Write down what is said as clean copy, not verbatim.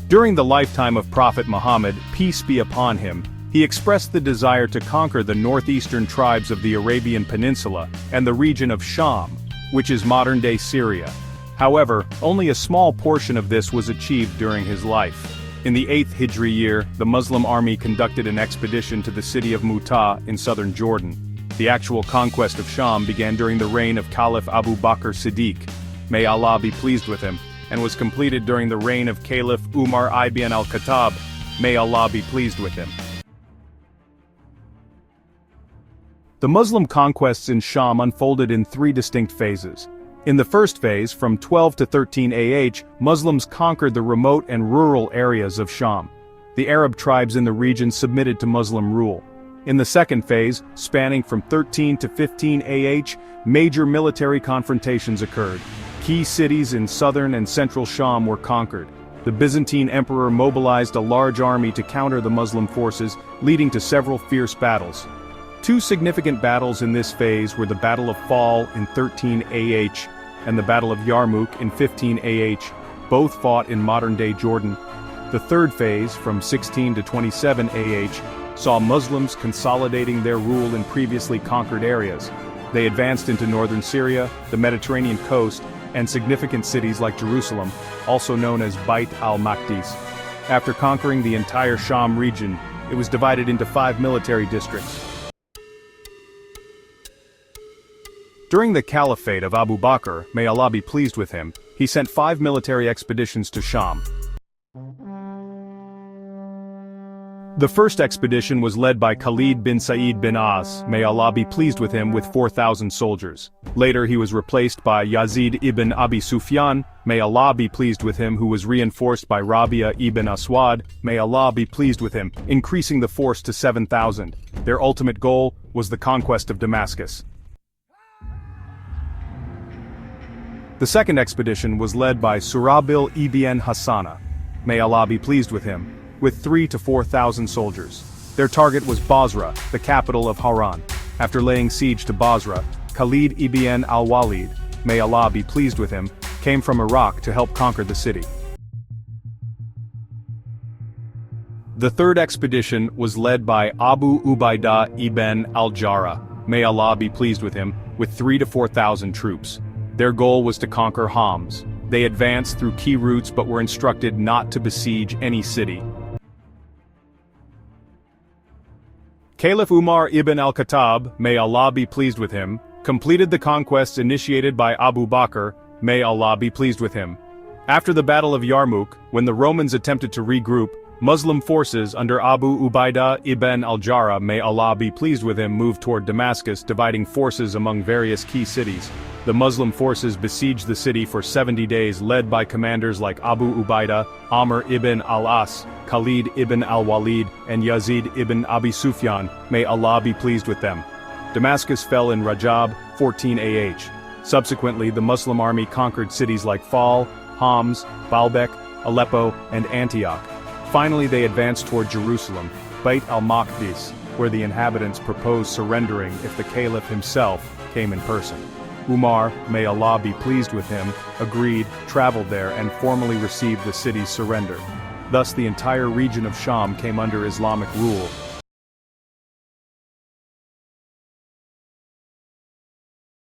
During the lifetime of Prophet Muhammad, peace be upon him, he expressed the desire to conquer the northeastern tribes of the Arabian Peninsula and the region of Sham, which is modern-day Syria. However, only a small portion of this was achieved during his life. In the 8th Hijri year, the Muslim army conducted an expedition to the city of Mu'tah in southern Jordan. The actual conquest of Sham began during the reign of Caliph Abu Bakr Siddiq, may Allah be pleased with him, and was completed during the reign of Caliph Umar ibn al-Khattab, may Allah be pleased with him. The Muslim conquests in Sham unfolded in 3 distinct phases. In the first phase, from 12 to 13 AH, Muslims conquered the remote and rural areas of Sham. The Arab tribes in the region submitted to Muslim rule. In the second phase, spanning from 13 to 15 AH, major military confrontations occurred. Key cities in southern and central Sham were conquered. The Byzantine Emperor mobilized a large army to counter the Muslim forces, leading to several fierce battles. 2 significant battles in this phase were the Battle of Fall in 13 AH and the Battle of Yarmouk in 15 AH, both fought in modern-day Jordan. The third phase, from 16 to 27 AH, saw Muslims consolidating their rule in previously conquered areas. They advanced into northern Syria, the Mediterranean coast, and significant cities like Jerusalem, also known as Bayt al-Maqdis. After conquering the entire Sham region, it was divided into 5 military districts. During the caliphate of Abu Bakr, may Allah be pleased with him, he sent 5 military expeditions to Sham. The first expedition was led by Khalid bin Sa'id bin As, may Allah be pleased with him, with 4,000 soldiers. Later he was replaced by Yazid ibn Abi Sufyan, may Allah be pleased with him, who was reinforced by Rabia ibn Aswad, may Allah be pleased with him, increasing the force to 7,000. Their ultimate goal was the conquest of Damascus. The second expedition was led by Surabil ibn Hassana, may Allah be pleased with him, with 3,000 to 4,000 soldiers. Their target was Bosra, the capital of Haran. After laying siege to Bosra, Khalid ibn al-Walid, may Allah be pleased with him, came from Iraq to help conquer the city. The third expedition was led by Abu Ubaidah ibn al-Jarrah, may Allah be pleased with him, with 3,000 to 4,000 troops. Their goal was to conquer Homs. They advanced through key routes but were instructed not to besiege any city. Caliph Umar ibn al-Khattab, may Allah be pleased with him, completed the conquests initiated by Abu Bakr, may Allah be pleased with him. After the Battle of Yarmouk, when the Romans attempted to regroup, Muslim forces under Abu Ubaidah ibn al-Jarrah, may Allah be pleased with him, moved toward Damascus, dividing forces among various key cities. The Muslim forces besieged the city for 70 days, led by commanders like Abu Ubaidah, Amr ibn al-As, Khalid ibn al-Walid, and Yazid ibn Abi Sufyan, may Allah be pleased with them. Damascus fell in Rajab, 14 AH. Subsequently, the Muslim army conquered cities like Fal, Homs, Baalbek, Aleppo, and Antioch. Finally, they advanced toward Jerusalem, Bayt al-Maqdis, where the inhabitants proposed surrendering if the caliph himself came in person. Umar, may Allah be pleased with him, agreed, traveled there, and formally received the city's surrender. Thus the entire region of Sham came under Islamic rule,